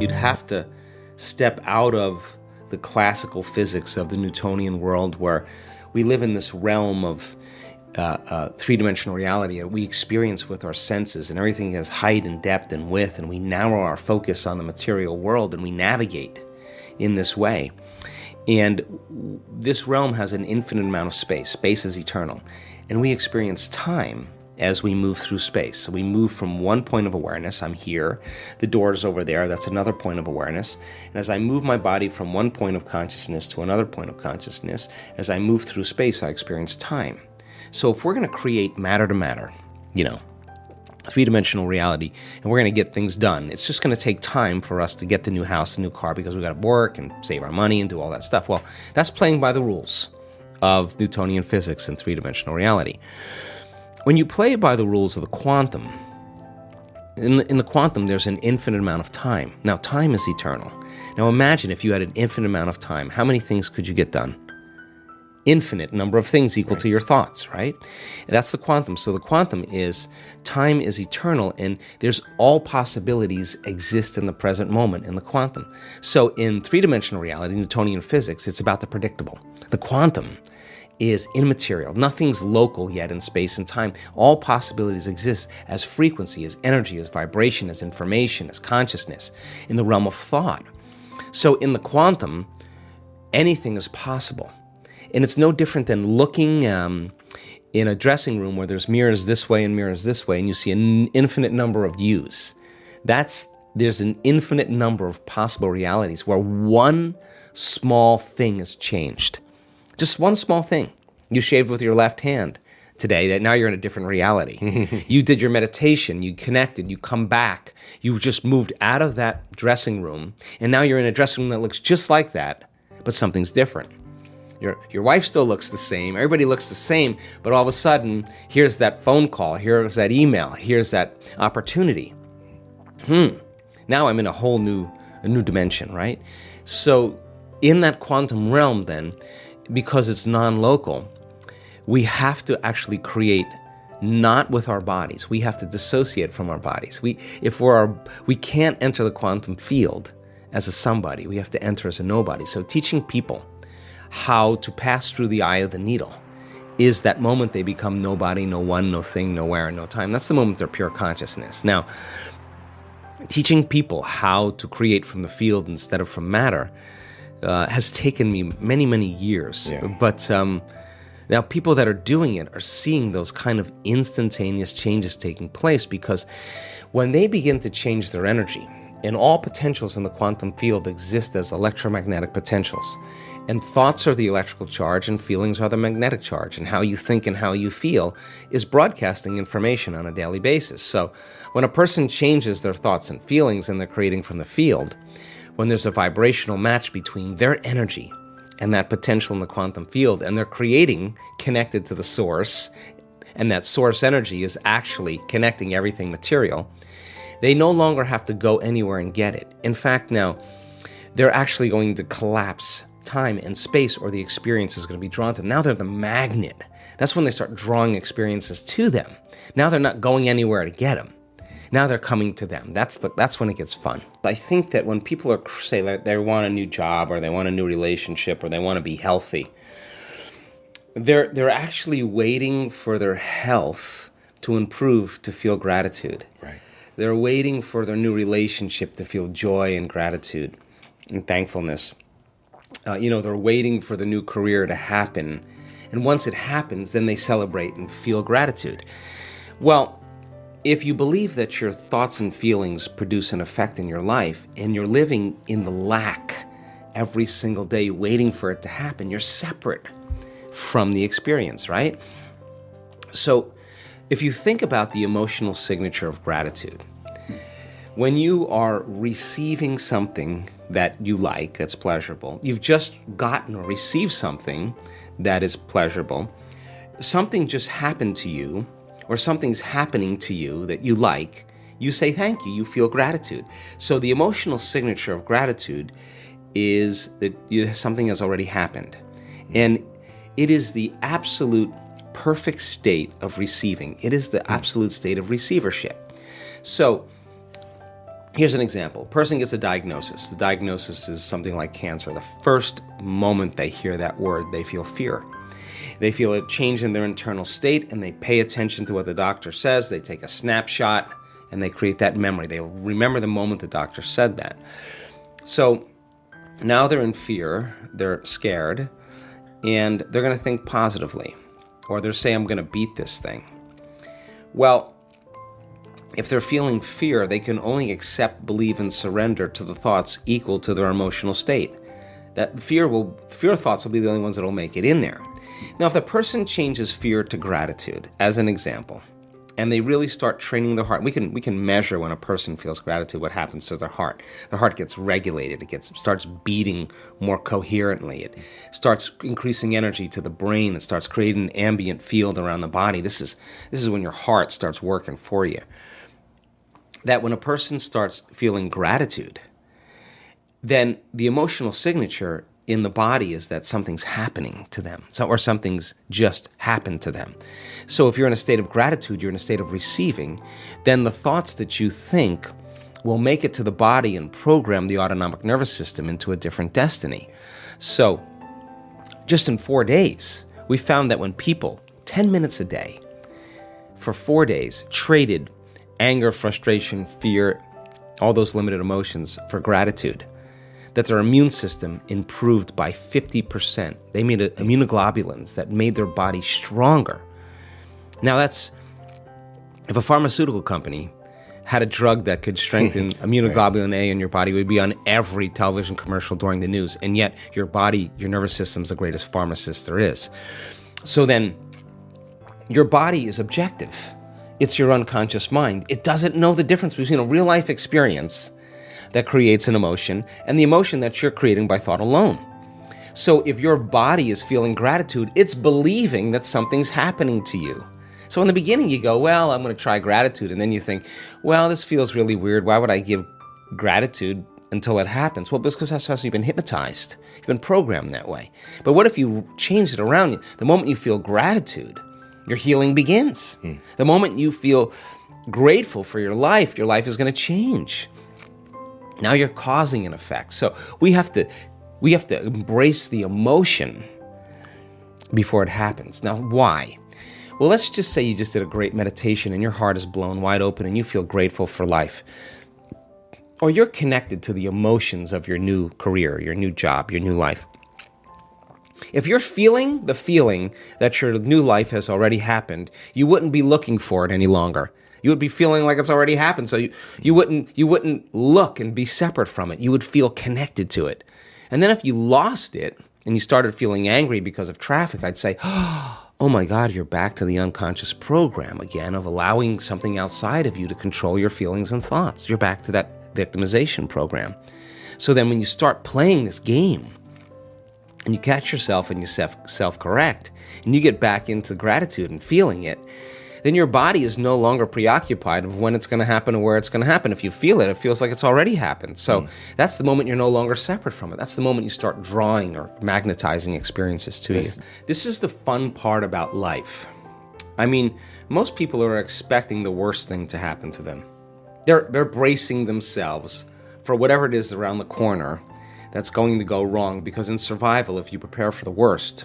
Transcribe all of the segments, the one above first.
You'd have to step out of the classical physics of the Newtonian world, where we live in this realm of three-dimensional reality that we experience with our senses, and everything has height and depth and width, and we narrow our focus on the material world and we navigate in this way. And this realm has an infinite amount of space. Space is eternal. And we experience time as we move through space. So we move from one point of awareness, I'm here, the door's over there, that's another point of awareness. And as I move my body from one point of consciousness to another point of consciousness, as I move through space, I experience time. So if we're going to create matter to matter, three-dimensional reality, and we're going to get things done, it's just going to take time for us to get the new house, the new car, because we got to work and save our money and do all that stuff. Well, that's playing by the rules of Newtonian physics and three-dimensional reality. When you play by the rules of the quantum, in the quantum, there's an infinite amount of time. Now, time is eternal. Now, imagine if you had an infinite amount of time, how many things could you get done? Infinite number of things equal to your thoughts, right? And that's the quantum. So the quantum is, time is eternal, and there's all possibilities exist in the present moment in the quantum. So in three-dimensional reality, Newtonian physics, it's about the predictable. The quantum is immaterial. Nothing's local yet in space and time. All possibilities exist as frequency, as energy, as vibration, as information, as consciousness in the realm of thought. So in the quantum, anything is possible. And it's no different than looking in a dressing room where there's mirrors this way and mirrors this way, and you see an infinite number of views. There's an infinite number of possible realities where one small thing is changed. Just one small thing. You shaved with your left hand today, that now you're in a different reality. You did your meditation, you connected, you come back, you just moved out of that dressing room, and now you're in a dressing room that looks just like that, but something's different. Your wife still looks the same, everybody looks the same, but all of a sudden, here's that phone call, here's that email, here's that opportunity. Now I'm in a whole new dimension, right? So in that quantum realm then, because it's non-local, we have to actually create not with our bodies. We have to dissociate from our bodies. We can't enter the quantum field as a somebody. We have to enter as a nobody. So teaching people how to pass through the eye of the needle is that moment they become nobody, no one, no thing, nowhere, no time. That's the moment they're pure consciousness. Now, teaching people how to create from the field instead of from matter has taken me many, many years. Yeah. But now people that are doing it are seeing those kind of instantaneous changes taking place, because when they begin to change their energy, and all potentials in the quantum field exist as electromagnetic potentials, and thoughts are the electrical charge and feelings are the magnetic charge, and how you think and how you feel is broadcasting information on a daily basis. So when a person changes their thoughts and feelings and they're creating from the field, when there's a vibrational match between their energy and that potential in the quantum field, and they're creating connected to the source, and that source energy is actually connecting everything material, they no longer have to go anywhere and get it. In fact, now, they're actually going to collapse time and space, or the experience is going to be drawn to them. Now they're the magnet. That's when they start drawing experiences to them. Now they're not going anywhere to get them. Now they're coming to them. That's when it gets fun. I think that when people say that they want a new job, or they want a new relationship, or they want to be healthy, they're actually waiting for their health to improve to feel gratitude. Right. They're waiting for their new relationship to feel joy and gratitude and thankfulness. They're waiting for the new career to happen. And once it happens, then they celebrate and feel gratitude. Well, if you believe that your thoughts and feelings produce an effect in your life, and you're living in the lack every single day waiting for it to happen, you're separate from the experience, right? So if you think about the emotional signature of gratitude, when you are receiving something that you like, that's pleasurable, you've just gotten or received something that is pleasurable, something just happened to you, or something's happening to you that you like, you say thank you, you feel gratitude. So the emotional signature of gratitude is that something has already happened. And it is the absolute perfect state of receiving. It is the absolute state of receivership. So Here's an example. Person gets a diagnosis. The diagnosis is something like cancer. The first moment they hear that word, they feel fear. They feel a change in their internal state, and they pay attention to what the doctor says. They take a snapshot, and they create that memory. They remember the moment the doctor said that. So now they're in fear, they're scared, and they're going to think positively. Or they'll say, I'm going to beat this thing. Well, if they're feeling fear, they can only accept, believe, and surrender to the thoughts equal to their emotional state. That fear thoughts will be the only ones that will make it in there. Now, if the person changes fear to gratitude, as an example, and they really start training their heart, we can measure when a person feels gratitude, what happens to their heart. The heart gets regulated. It starts beating more coherently. It starts increasing energy to the brain. It starts creating an ambient field around the body. This is when your heart starts working for you. That when a person starts feeling gratitude, then the emotional signature in the body is that something's happening to them, or something's just happened to them. So if you're in a state of gratitude, you're in a state of receiving, then the thoughts that you think will make it to the body and program the autonomic nervous system into a different destiny. So just in 4 days, we found that when people, 10 minutes a day, for 4 days, traded anger, frustration, fear, all those limited emotions for gratitude, that their immune system improved by 50%. They made immunoglobulins that made their body stronger. Now if a pharmaceutical company had a drug that could strengthen immunoglobulin A in your body, it would be on every television commercial during the news, and yet your nervous system's the greatest pharmacist there is. So then, your body is objective. It's your unconscious mind. It doesn't know the difference between a real-life experience that creates an emotion and the emotion that you're creating by thought alone. So if your body is feeling gratitude, it's believing that something's happening to you. So in the beginning you go, well, I'm going to try gratitude. And then you think, well, this feels really weird. Why would I give gratitude until it happens? Well, because that's how you've been hypnotized. You've been programmed that way. But what if you change it around? The moment you feel gratitude, your healing begins. The moment you feel grateful for your life is going to change. Now you're causing an effect. So we have to embrace the emotion before it happens. Now, why? Well, let's just say you just did a great meditation and your heart is blown wide open and you feel grateful for life. Or you're connected to the emotions of your new career, your new job, your new life. If you're feeling the feeling that your new life has already happened, you wouldn't be looking for it any longer. You would be feeling like it's already happened, so you wouldn't look and be separate from it. You would feel connected to it. And then if you lost it and you started feeling angry because of traffic, I'd say, oh my God, you're back to the unconscious program again of allowing something outside of you to control your feelings and thoughts. You're back to that victimization program. So then when you start playing this game and you catch yourself and you self-correct and you get back into gratitude and feeling it, then your body is no longer preoccupied of when it's going to happen or where it's going to happen. If you feel it, it feels like it's already happened. So that's the moment you're no longer separate from it. That's the moment you start drawing or magnetizing experiences to you. This is the fun part about life. I mean, most people are expecting the worst thing to happen to them. They're bracing themselves for whatever it is around the corner that's going to go wrong, because in survival, if you prepare for the worst,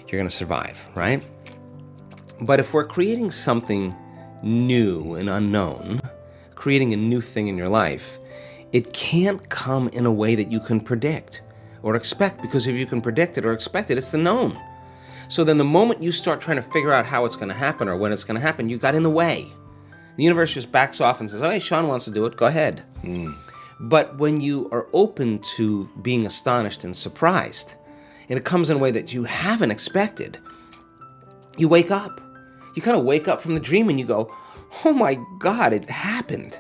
you're going to survive, right? But if we're creating something new and unknown, creating a new thing in your life, it can't come in a way that you can predict or expect, because if you can predict it or expect it, it's the known. So then the moment you start trying to figure out how it's going to happen or when it's going to happen, you got in the way. The universe just backs off and says, oh, hey, Sean wants to do it, go ahead. But when you are open to being astonished and surprised, and it comes in a way that you haven't expected, you wake up. You kind of wake up from the dream and you go, oh my God, it happened.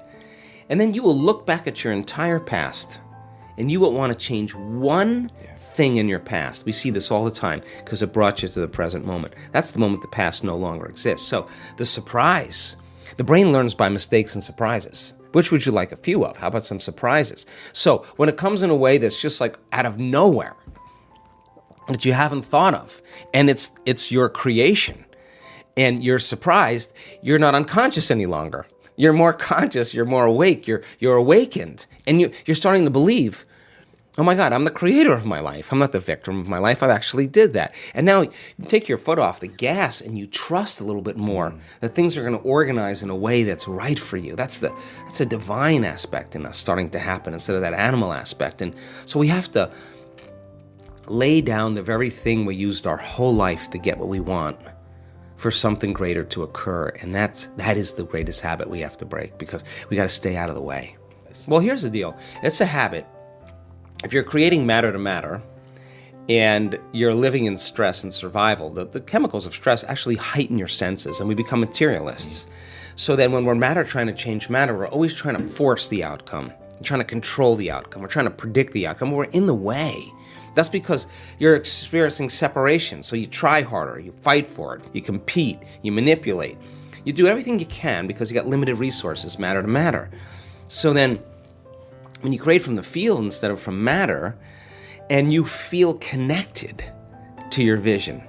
And then you will look back at your entire past and you will want to change one thing in your past. We see this all the time because it brought you to the present moment. That's the moment the past no longer exists. So the surprise, the brain learns by mistakes and surprises. Which would you like a few of? How about some surprises? So when it comes in a way that's just like out of nowhere, that you haven't thought of, and it's your creation, and you're surprised, you're not unconscious any longer. You're more conscious, you're more awake, you're awakened. And you're starting to believe, oh my God, I'm the creator of my life. I'm not the victim of my life. I actually did that. And now you take your foot off the gas and you trust a little bit more that things are going to organize in a way that's right for you. That's a divine aspect in us starting to happen instead of that animal aspect. And so we have to lay down the very thing we used our whole life to get what we want for something greater to occur. And that is the greatest habit we have to break, because we got to stay out of the way. Well, here's the deal. It's a habit. If you're creating matter to matter and you're living in stress and survival, the chemicals of stress actually heighten your senses and we become materialists. So then when we're matter trying to change matter, we're always trying to force the outcome. We're trying to control the outcome. We're trying to predict the outcome. We're in the way. That's because you're experiencing separation. So you try harder, you fight for it, you compete, you manipulate. You do everything you can because you got limited resources, matter to matter. So then when you create from the field instead of from matter, and you feel connected to your vision,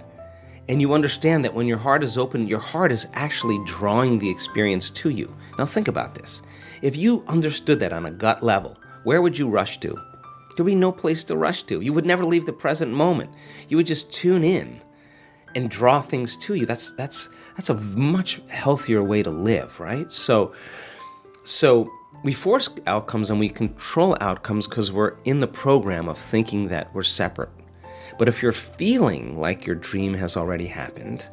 and you understand that when your heart is open, your heart is actually drawing the experience to you. Now think about this. If you understood that on a gut level, where would you rush to? There would be no place to rush to. You would never leave the present moment. You would just tune in and draw things to you. That's a much healthier way to live, right? So we force outcomes and we control outcomes because we're in the program of thinking that we're separate. But if you're feeling like your dream has already happened,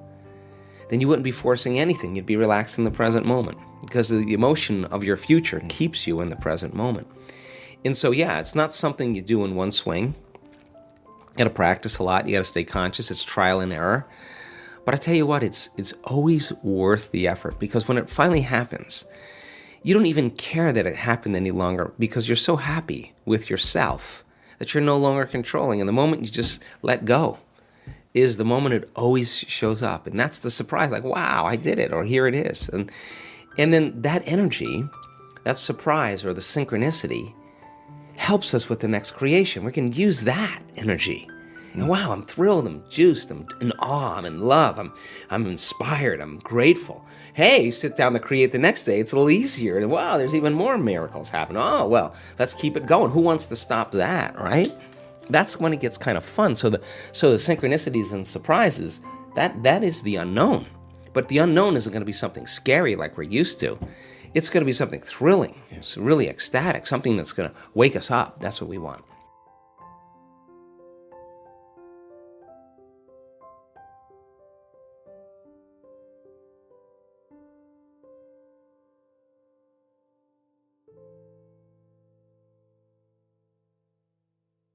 then you wouldn't be forcing anything. You'd be relaxed in the present moment because the emotion of your future keeps you in the present moment. And so, yeah, it's not something you do in one swing. You got to practice a lot. You got to stay conscious. It's trial and error. But I tell you what, it's always worth the effort, because when it finally happens, you don't even care that it happened any longer because you're so happy with yourself that you're no longer controlling. And the moment you just let go is the moment it always shows up. And that's the surprise, like, wow, I did it, or here it is. And then that energy, that surprise or the synchronicity helps us with the next creation. We can use that energy. And wow, I'm thrilled, I'm juiced, I'm in awe, I'm in love, I'm inspired, I'm grateful. Hey, you sit down to create the next day, it's a little easier. And wow, there's even more miracles happening. Oh, well, let's keep it going. Who wants to stop that, right? That's when it gets kind of fun. So the synchronicities and surprises, that is the unknown. But the unknown isn't going to be something scary like we're used to. It's going to be something thrilling. It's really ecstatic, something that's going to wake us up. That's what we want.